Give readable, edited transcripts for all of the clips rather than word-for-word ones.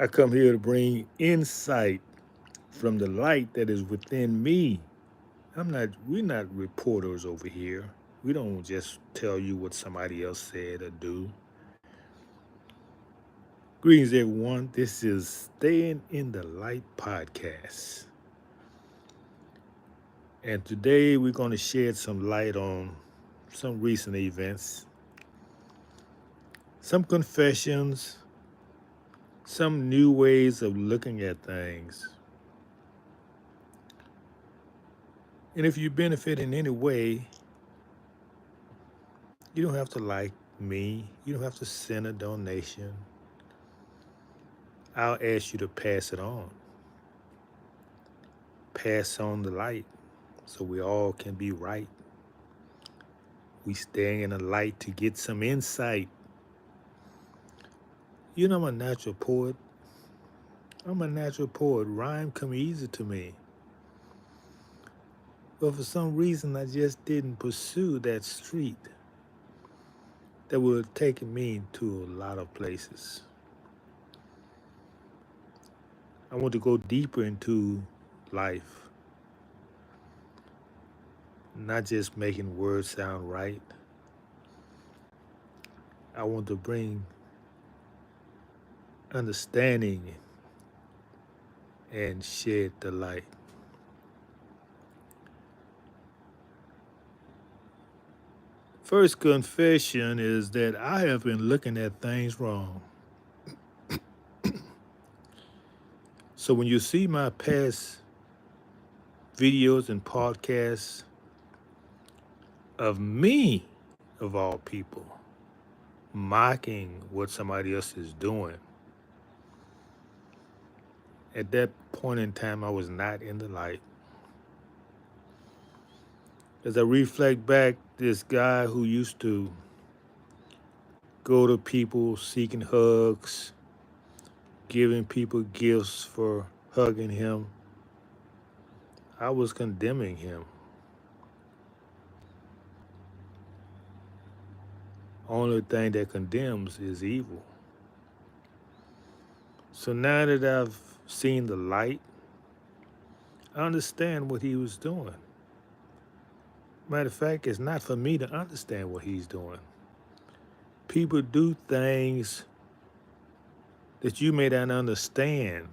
I come here to bring insight from the light that is within me. We're not reporters over here. We don't just tell you what somebody else said or do. Greetings, everyone. This is Staying in the Light podcast. And today we're going to shed some light on some recent events, some confessions, some new ways of looking at things. And if you benefit in any way, you don't have to like me, you don't have to send a donation. I'll ask you to pass it on. Pass on the light so we all can be right. We staying in the light to get some insight. You know, I'm a natural poet. Rhyme come easy to me. But for some reason, I just didn't pursue that street that would have taken me to a lot of places. I want to go deeper into life, not just making words sound right. I want to bring understanding and shed the light. First confession is that I have been looking at things wrong. So when you see my past videos and podcasts of me, of all people, mocking what somebody else is doing, at that point in time, I was not in the light. As I reflect back, this guy who used to go to people seeking hugs, giving people gifts for hugging him, I was condemning him. Only thing that condemns is evil. So now that I've seen the light, I understand what he was doing. Matter of fact, it's not for me to understand what he's doing. People do things that you may not understand,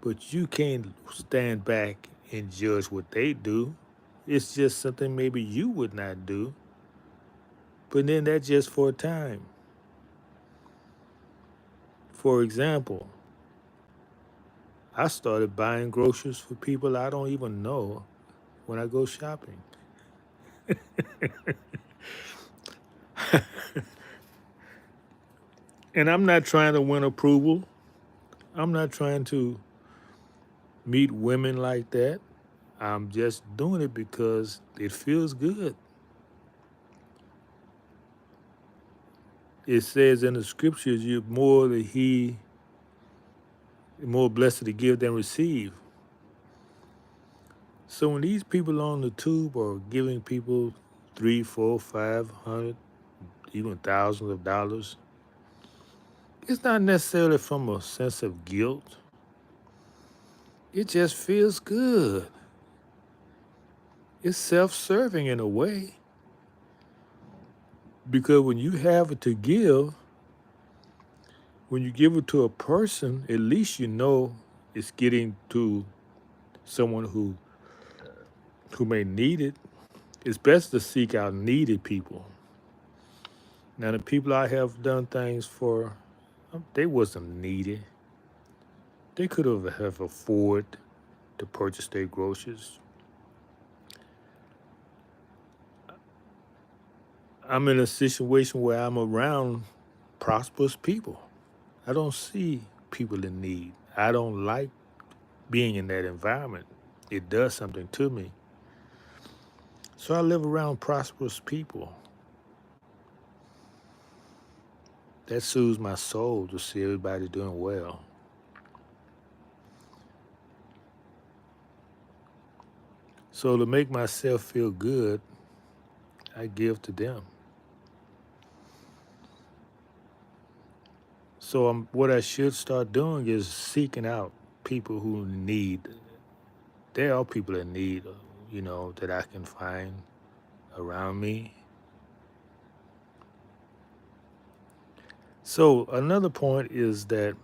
but you can't stand back and judge what they do. It's just something maybe you would not do, but then that's just for a time. For example, I started buying groceries for people I don't even know when I go shopping. And I'm not trying to win approval. I'm not trying to meet women like that. I'm just doing it because it feels good. It says in the scriptures, you're more blessed to give than receive. So when these people on the tube are giving people 3, 4, 500, even thousands of dollars, it's not necessarily from a sense of guilt. It just feels good. It's self-serving in a way. Because when you have it to give, when you give it to a person, at least you know it's getting to someone who may need it. It's best to seek out needy people. Now the people I have done things for, they wasn't needy. They could have afforded to purchase their groceries. I'm in a situation where I'm around prosperous people. I don't see people in need. I don't like being in that environment. It does something to me. So I live around prosperous people. That soothes my soul to see everybody doing well. So to make myself feel good, I give to them. So what I should start doing is seeking out people who need. There are people in need, that I can find around me. So another point is that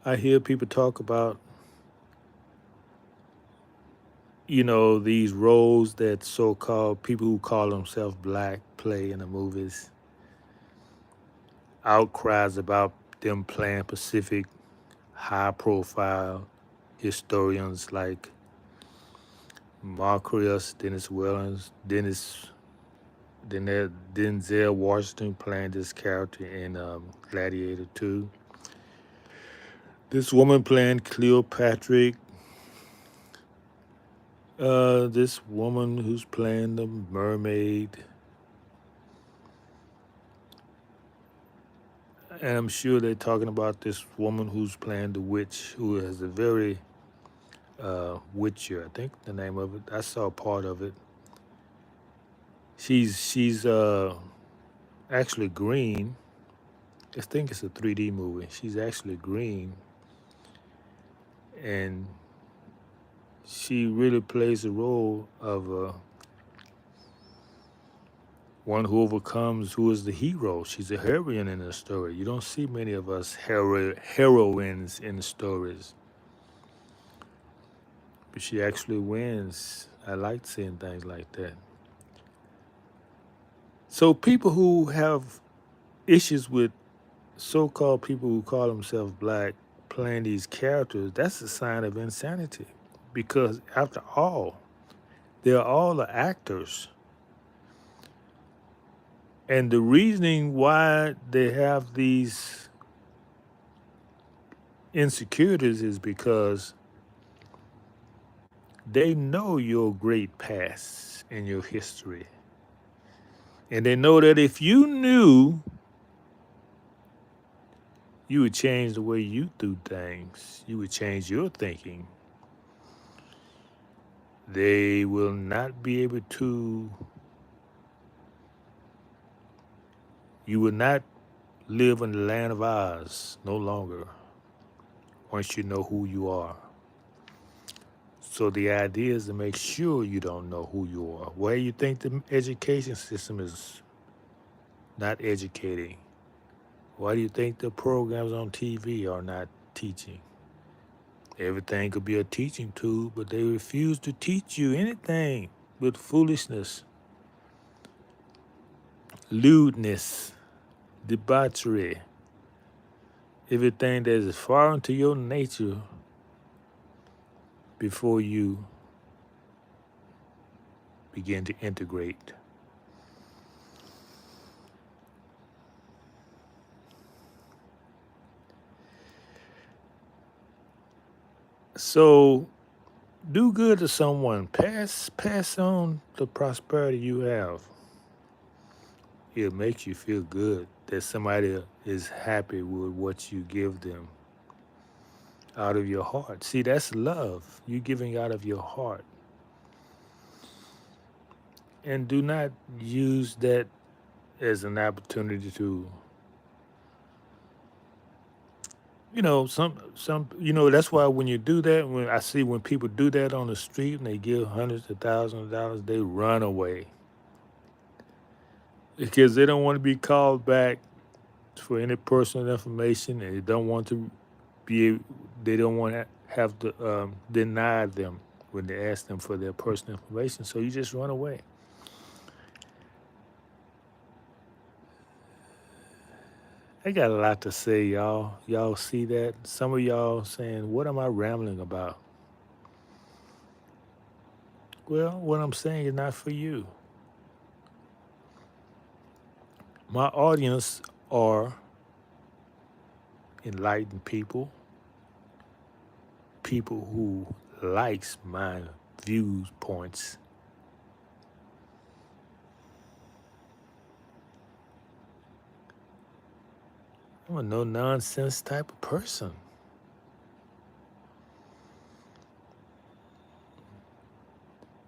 I hear people talk about, these roles that so-called people who call themselves black play in the movies, outcries about them playing Pacific high-profile historians like Marcus Dennis Wellens, Denzel Washington playing this character in Gladiator 2. This woman playing Cleopatra. This woman who's playing the mermaid. And I'm sure they're talking about this woman who's playing the witch, who has a very Witcher, I think the name of it. I saw part of it. She's actually green. I think it's a 3D movie. She's actually green, and she really plays the role of one who overcomes, who is the hero. She's a heroine in the story. You don't see many of us heroines in the stories, but she actually wins. I like seeing things like that. So people who have issues with so-called people who call themselves black playing these characters, that's a sign of insanity. Because after all, they're all the actors. And the reasoning why they have these insecurities is because they know your great past and your history. And they know that if you knew, you would change the way you do things. You would change your thinking. They will not be able to, you will not live in the land of Oz no longer once you know who you are. So the idea is to make sure you don't know who you are. Where you think the education system is not educating? Why do you think the programs on TV are not teaching? Everything could be a teaching tool, but they refuse to teach you anything but foolishness, lewdness, debauchery, everything that is foreign to your nature before you begin to integrate. So do good to someone. Pass on the prosperity you have. It makes you feel good that somebody is happy with what you give them out of your heart. See, that's love. You giving out of your heart. And do not use that as an opportunity to, that's why when you do that, when I see when people do that on the street and they give hundreds of thousands of dollars, they run away because they don't want to be called back for any personal information, and they don't want to be, they don't want to have to deny them when they ask them for their personal information. So you just run away. I got a lot to say, y'all. Y'all see that? Some of y'all saying, "What am I rambling about?" Well, what I'm saying is not for you. My audience are enlightened people, people who likes my viewpoints. I'm a no nonsense type of person.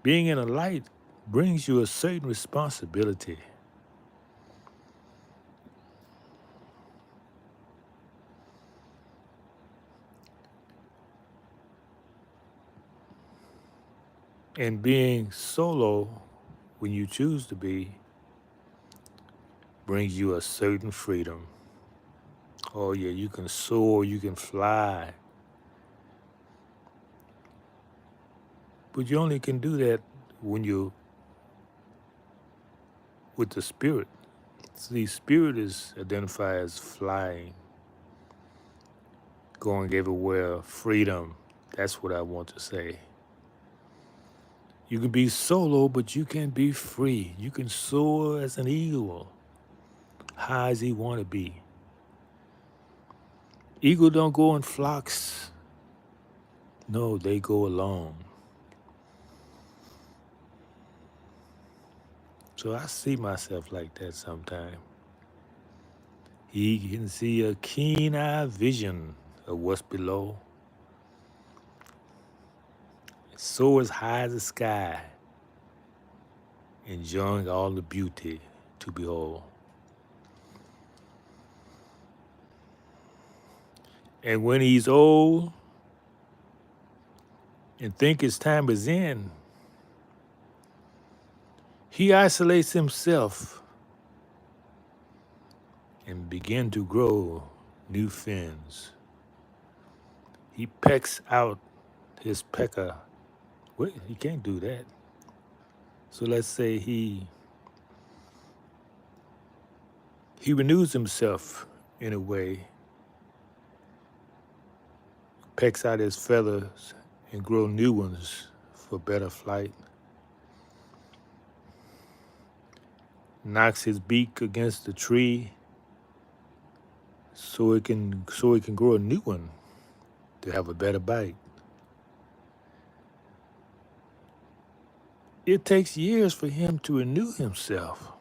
Being in a light brings you a certain responsibility. And being solo, when you choose to be, brings you a certain freedom. Oh, yeah, you can soar, you can fly. But you only can do that when you're with the spirit. See, spirit is identified as flying, going everywhere, freedom. That's what I want to say. You can be solo, but you can be free. You can soar as an eagle, high as he want to be. Eagle don't go in flocks. No, they go alone. So I see myself like that sometimes. He can see a keen-eye vision of what's below. Soar as high as the sky, enjoying all the beauty to behold. And when he's old and think his time is in, he isolates himself and begin to grow new fins. He pecks out his pecker. Wait, he can't do that. So let's say he renews himself in a way, pecks out his feathers and grow new ones for better flight. Knocks his beak against the tree so it can grow a new one to have a better bite. It takes years for him to renew himself.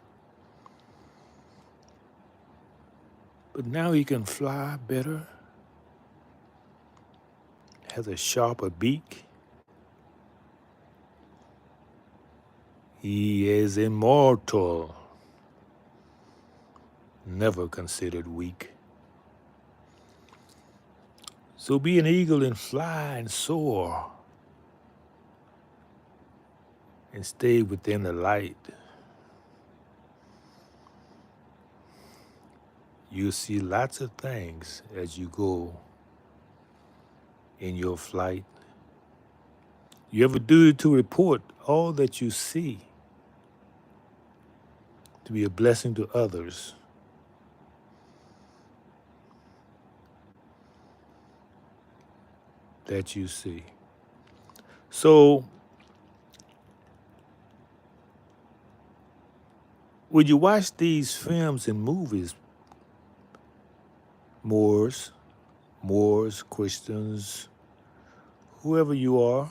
But now he can fly better, has a sharper beak. He is immortal, never considered weak. So be an eagle and fly and soar and stay within the light. You'll see lots of things as you go in your flight. You ever do it to report all that you see, to be a blessing to others? That you see. So when you watch these films and movies, Moors, Christians, whoever you are,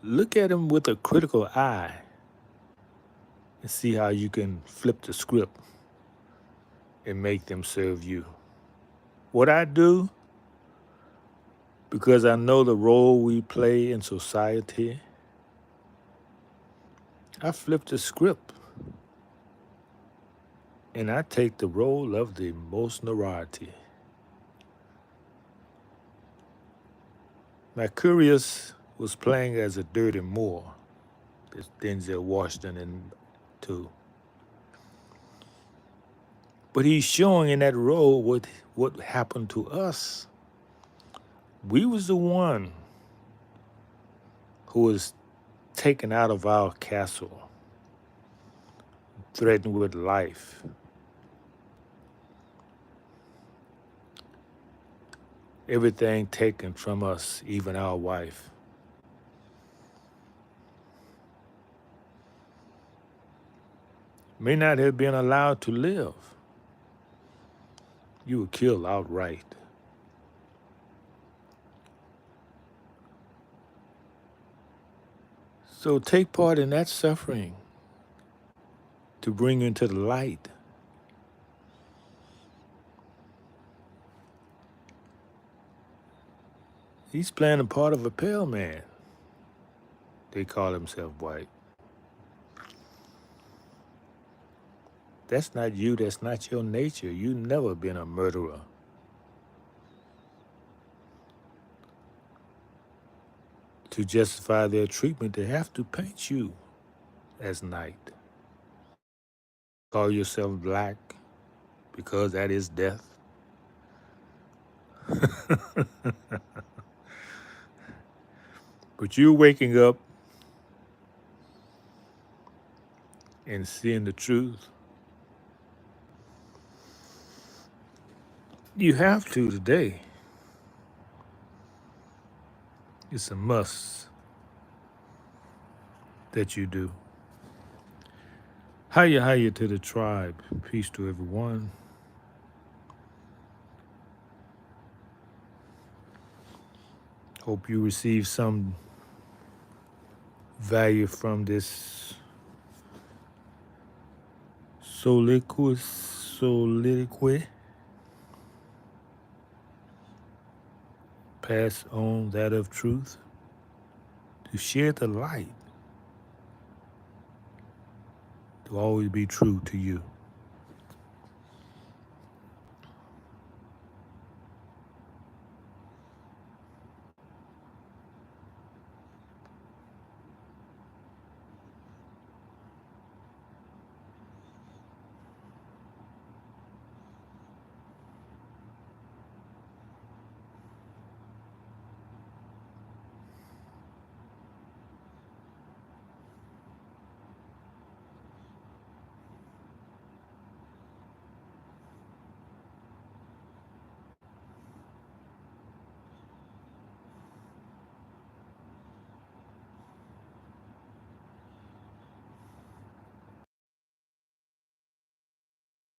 look at them with a critical eye and see how you can flip the script and make them serve you. What I do, because I know the role we play in society, I flip the script and I take the role of the most neurotic. Mercurius was playing as a dirty Moor. That's Denzel Washington in too. But he's showing in that role what happened to us. We was the one who was taken out of our castle, threatened with life. Everything taken from us, even our wife. May not have been allowed to live. You were killed outright. So take part in that suffering to bring you into the light. He's playing a part of a pale man. They call himself white. That's not you. That's not your nature. You've never been a murderer. to justify their treatment, they have to paint you as night. Call yourself black because that is death. But you're waking up and seeing the truth. You have to today. It's a must that you do. Hiya to the tribe. Peace to everyone. Hope you receive some value from this soliloquy. Pass on that of truth to share the light, to always be true to you.